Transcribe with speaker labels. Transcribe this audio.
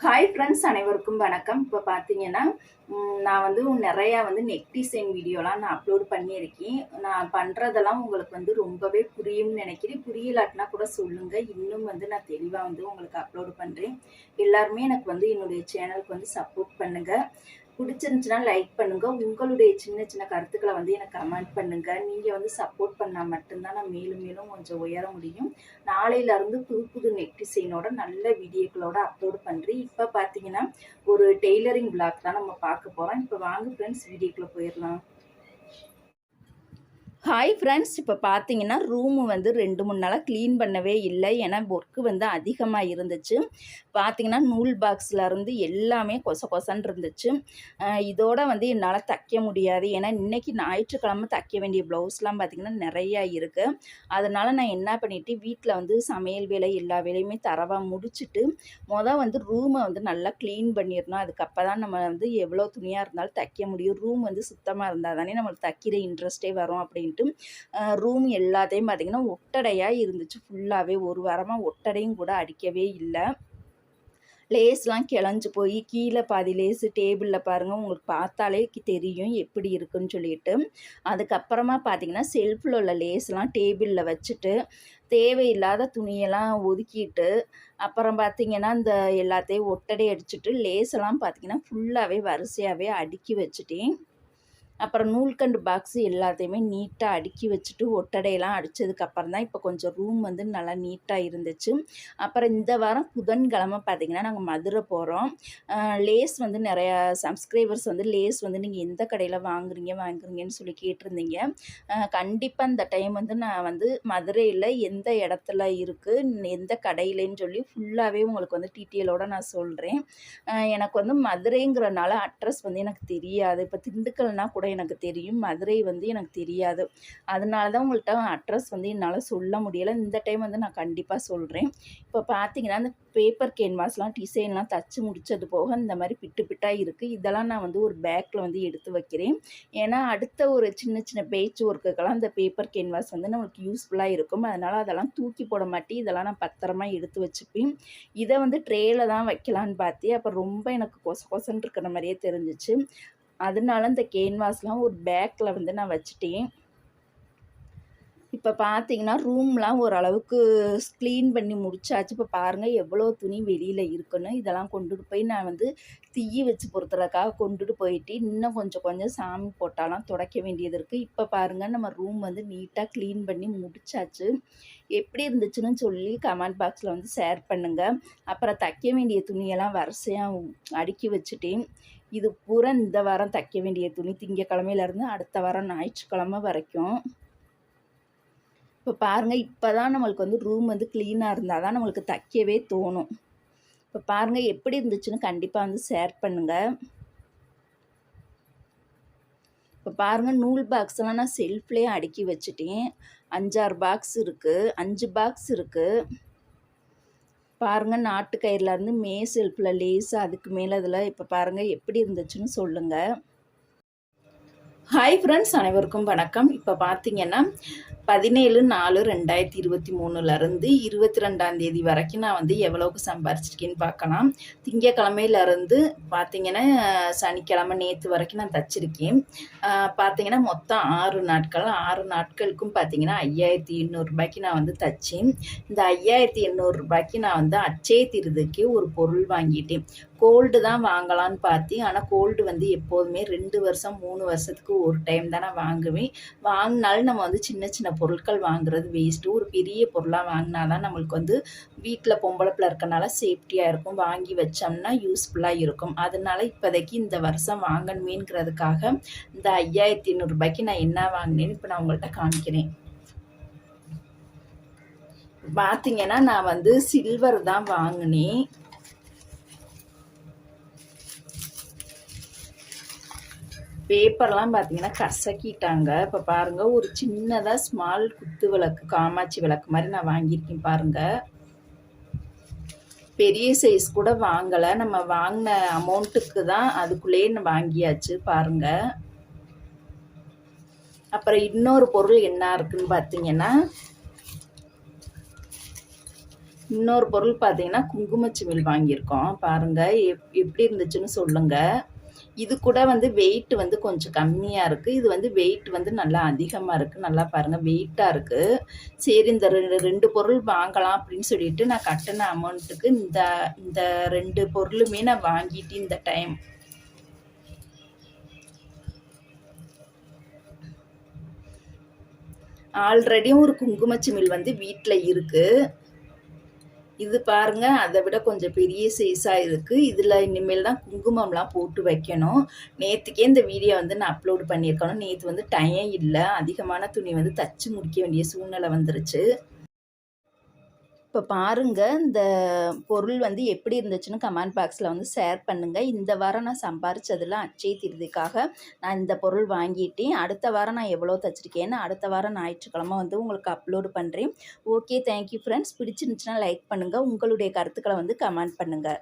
Speaker 1: Hi friends, அனைவருக்கும் வணக்கம். இப்போ பார்த்தீங்கன்னா நான் நிறையா நெக் டிசைன் வீடியோலாம் நான் அப்லோட் பண்ணியிருக்கேன். நான் பண்ணுறதெல்லாம் உங்களுக்கு ரொம்பவே புரியும்னு நினைக்கிறேன். புரியலாட்டினா கூட சொல்லுங்கள். இன்னும் நான் தெளிவாக உங்களுக்கு அப்லோடு பண்ணுறேன். எல்லாருமே எனக்கு என்னுடைய சேனலுக்கு சப்போர்ட் பண்ணுங்கள். பிடிச்சிருந்துச்சுன்னா லைக் பண்ணுங்கள். உங்களுடைய சின்ன சின்ன கருத்துக்களை எனக்கு கமெண்ட் பண்ணுங்கள். நீங்கள் சப்போர்ட் பண்ணால் மட்டும்தான் நான் மேலும் மேலும் கொஞ்சம் உயர முடியும். நாளையிலேருந்து புது புது நெக் டிசைனோட நல்ல வீடியோக்களோட அப்லோடு பண்ணுறேன். இப்போ பார்த்தீங்கன்னா ஒரு டெய்லரிங் விளாக் தான் நம்ம பார்க்க போகிறோம். இப்போ வாங்க ஃப்ரெண்ட்ஸ், வீடியோக்குள்ளே போயிடலாம். ஹாய் ஃப்ரெண்ட்ஸ், இப்போ பார்த்தீங்கன்னா ரூமு 2-3 நாளாக க்ளீன் பண்ணவே இல்லை. ஏன்னா ஒர்க்கு அதிகமாக இருந்துச்சு. பார்த்தீங்கன்னா நூல் பாக்ஸ்லேருந்து எல்லாமே கொசன்னு இருந்துச்சு. இதோட என்னால் தைக்க முடியாது. ஏன்னா இன்றைக்கி ஞாயிற்றுக்கிழமை தைக்க வேண்டிய ப்ளவுஸ்லாம் பார்த்திங்கன்னா நிறையா இருக்குது. அதனால் நான் என்ன பண்ணிவிட்டு வீட்டில் சமையல் வேலை எல்லா வேலையுமே தரவாக முடிச்சுட்டு ரூமை நல்லா க்ளீன் பண்ணிடணும். அதுக்கப்புறம் தான் நம்ம எவ்வளோ துணியாக இருந்தாலும் தைக்க முடியும். ரூம் சுத்தமாக இருந்தால் தானே நம்மளுக்கு தைக்கிற இன்ட்ரெஸ்ட்டே வரும் அப்படின்ட்டு ரூம் எல்லாத்தையும் பார்த்திங்கன்னா ஒட்டடையாக இருந்துச்சு. ஃபுல்லாகவே ஒரு வாரமாக ஒட்டடையும் கூட அடிக்கவே இல்லை. லேஸ்லாம் கிளஞ்சு போய் கீழே பாதி லேஸு டேபிளில் பாருங்கள், உங்களுக்கு பார்த்தாலே தெரியும் எப்படி இருக்குன்னு சொல்லிட்டு. அதுக்கப்புறமா பார்த்திங்கன்னா செல்ஃபில் உள்ள லேஸ்லாம் டேபிளில் வச்சுட்டு தேவையில்லாத துணியெல்லாம் ஒதுக்கிட்டு அப்புறம் பார்த்திங்கன்னா இந்த எல்லாத்தையும் ஒட்டடை அடிச்சுட்டு லேஸெல்லாம் பார்த்திங்கன்னா ஃபுல்லாகவே வரிசையாகவே அடுக்கி வச்சுட்டேன். அப்புறம் நூல்கண்டு பாக்ஸு எல்லாத்தையுமே நீட்டாக அடுக்கி வச்சுட்டு ஒட்டடையெல்லாம் அடித்ததுக்கப்புறம் தான் இப்போ கொஞ்சம் ரூம் நல்லா நீட்டாக இருந்துச்சு. அப்புறம் இந்த வாரம் புதன்கிழமை பார்த்திங்கன்னா நாங்கள் மதுரை போகிறோம். லேஸ் நிறையா சப்ஸ்கிரைபர்ஸ் லேஸ் நீங்கள் எந்த கடையில் வாங்குறீங்கன்னு சொல்லி கேட்டிருந்தீங்க. கண்டிப்பாக இந்த டைம் நான் மதுரையில் எந்த இடத்துல இருக்குது, எந்த கடையிலன்னு சொல்லி ஃபுல்லாகவே உங்களுக்கு டீட்டெயிலோடு நான் சொல்கிறேன். எனக்கு மதுரைங்கிறனால அட்ரஸ் எனக்கு தெரியாது. இப்போ திண்டுக்கல்னா கூட எனக்கு தெரியும், மதுரை எனக்கு தெரியாது. அதனால தான் உங்கள்கிட்ட அட்ரஸ் என்னால் சொல்ல முடியலை. இந்த டைம் நான் கண்டிப்பாக சொல்கிறேன். இப்போ பார்த்தீங்கன்னா அந்த பேப்பர் கேன்வாஸ்லாம் டிசைன்லாம் தச்சு முடித்தது போக இந்த மாதிரி பிட்டு பிட்டாக இருக்குது. இதெல்லாம் நான் ஒரு பேக்கில் எடுத்து வைக்கிறேன். ஏன்னா அடுத்த ஒரு சின்ன சின்ன பேட்ச் ஒர்க்குக்கெல்லாம் இந்த பேப்பர் கேன்வாஸ் நம்மளுக்கு யூஸ்ஃபுல்லாக இருக்கும். அதனால் அதெல்லாம் தூக்கி போட மாட்டேன். இதெல்லாம் நான் பத்திரமா எடுத்து வச்சுப்பேன். இதை ட்ரேயில் தான் வைக்கலான்னு பார்த்தேன். அப்போ ரொம்ப எனக்கு கொசன்னு இருக்கிற மாதிரியே தெரிஞ்சிச்சு. அதனால இந்த கேன்வாஸ்லாம் ஒரு பேக்கில் நான் வச்சுட்டேன். இப்போ பார்த்தீங்கன்னா ரூம்லாம் ஓரளவுக்கு க்ளீன் பண்ணி முடிச்சாச்சு. இப்போ பாருங்கள் எவ்வளோ துணி வெளியில் இருக்குன்னு. இதெல்லாம் கொண்டுட்டு போய் நான் தீயை வச்சு பொறுத்துறதுக்காக கொண்டுட்டு போயிட்டு இன்னும் கொஞ்சம் கொஞ்சம் சாமி போட்டாலாம் துடைக்க வேண்டியது இருக்குது. இப்போ பாருங்கள் நம்ம ரூம் நீட்டாக க்ளீன் பண்ணி முடிச்சாச்சு. எப்படி இருந்துச்சுன்னு சொல்லி கமெண்ட் பாக்ஸில் ஷேர் பண்ணுங்கள். அப்புறம் தைக்க வேண்டிய துணியெல்லாம் வரிசையாக அடுக்கி வச்சுட்டேன். இது பூரா இந்த வாரம் தைக்க வேண்டிய துணி, திங்கக்கிழமையிலேருந்து அடுத்த வாரம் ஞாயிற்றுக்கிழமை வரைக்கும். இப்போ பாருங்கள், இப்போ தான் நம்மளுக்கு ரூம் க்ளீனாக இருந்தால் தான் நம்மளுக்கு தைக்கவே தோணும். இப்போ பாருங்கள் எப்படி இருந்துச்சுன்னு கண்டிப்பாக ஷேர் பண்ணுங்கள். இப்போ பாருங்கள் நூல் பாக்ஸ்லாம் நான் செல்ஃப்லேயே அடுக்கி வச்சுட்டேன். 5-6 பாக்ஸ் இருக்குது, 5 பாக்ஸ் இருக்குது. பாருங்கள் நாட்டு கயிறுலேருந்து செல்ஃபில் லேஸு அதுக்கு மேலே இதில் இப்போ பாருங்கள் எப்படி இருந்துச்சுன்னு சொல்லுங்கள். ஹாய் ஃப்ரெண்ட்ஸ், அனைவருக்கும் வணக்கம். இப்போ பார்த்தீங்கன்னா 17/4/2023 22 வரைக்கும் நான் எவ்வளோக்கு சம்பாரிச்சிருக்கேன்னு பார்க்கலாம். திங்கக்கிழமையிலேருந்து பார்த்தீங்கன்னா சனிக்கிழமை நேற்று வரைக்கும் நான் தச்சிருக்கேன். பார்த்தீங்கன்னா மொத்தம் 6 நாட்கள். 6 நாட்களுக்கும் பார்த்தீங்கன்னா 5800 நான் தச்சேன். இந்த 5800 நான் அச்சய திருதிக்கு ஒரு பொருள் வாங்கிட்டேன். கோல்டு தான் வாங்கலான்னு பார்த்தேன். ஆனால் கோல்டு எப்போதுமே 2 வருஷம் 3 வருஷத்துக்கு ஒரு டைம் தான் நான் வாங்குவேன். வாங்கினாலும் நம்ம சின்ன சின்ன பொருட்கள் வாங்குறது வேஸ்ட்டு. ஒரு பெரிய பொருளாக வாங்கினா தான் நம்மளுக்கு வீட்டில் பொம்பளை பிள்ளை இருக்கனால சேஃப்டியாக இருக்கும். வாங்கி வச்சோம்னா யூஸ்ஃபுல்லாக இருக்கும். அதனால இப்போதைக்கு இந்த வருஷம் வாங்கணுமேங்கிறதுக்காக இந்த 5800 நான் என்ன வாங்கினேன்னு இப்போ நான் உங்கள்கிட்ட காமிக்கிறேன். பார்த்தீங்கன்னா நான் சில்வர் தான் வாங்கினேன். பேப்பர்லாம் பார்த்தீங்கன்னா கசக்கிட்டாங்க. இப்போ பாருங்கள் ஒரு சின்னதாக ஸ்மால் குத்து விளக்கு, காமாட்சி விளக்கு மாதிரி நான் வாங்கியிருக்கேன். பாருங்கள் பெரிய சைஸ் கூட வாங்கலை. நம்ம வாங்கின அமௌண்ட்டுக்கு தான் அதுக்குள்ளேயே வாங்கியாச்சு பாருங்கள். அப்புறம் இன்னொரு பொருள் என்ன இருக்குன்னு பார்த்தீங்கன்னா இன்னொரு பொருள் பார்த்தீங்கன்னா, குங்குமச்சிமிழ் வாங்கியிருக்கோம். பாருங்க எப்படி இருந்துச்சுன்னு சொல்லுங்க. இது கூட வந்து வெயிட் வந்து கொஞ்சம் கம்மியா இருக்கு. இது வந்து வெயிட் வந்து நல்லா அதிகமா இருக்கு. நல்லா பாருங்க வெயிட்டா இருக்கு. சரி இந்த 2 பொருள் வாங்கலாம் அப்படின்னு சொல்லிட்டு நான் கட்டுன அமௌண்ட்டுக்கு இந்த இந்த 2 பொருளுமே நான் வாங்கிட்டு இந்த டைம். ஆல்ரெடியும் ஒரு குங்குமச்சிமிழ் வந்து வீட்ல இருக்கு. இது பாருங்க அதை விட கொஞ்சம் பெரிய சைஸா இருக்கு. இதுல இனிமேல் தான் குங்குமம்லாம் போட்டு வைக்கணும். நேத்துக்கே இந்த வீடியோ வந்து நான் அப்லோட் பண்ணியிருக்கணும். நேத்து வந்து டைம் இல்ல. அதிகமான துணி வந்து தச்சு முடிக்க வேண்டிய சூழ்நிலை வந்துருச்சு. இப்போ பாருங்க, இந்த பொருள் வந்து எப்படி இருந்துச்சுன்னு கமெண்ட் பாக்ஸில் வந்து ஷேர் பண்ணுங்கள். இந்த வாரம் நான் சம்பாரிச்சதில் அட்சய திருதிக்காக நான் இந்த பொருள் வாங்கிட்டேன். அடுத்த வாரம் நான் எவ்வளோ தச்சிருக்கேன்னு அடுத்த வாரம் ஞாயிற்றுக்கிழமை வந்து உங்களுக்கு அப்லோடு பண்ணுறேன். Okay, thank you friends. பிடிச்சிருந்துச்சுன்னா லைக் பண்ணுங்கள். உங்களுடைய கருத்துக்களை வந்து கமெண்ட் பண்ணுங்கள்.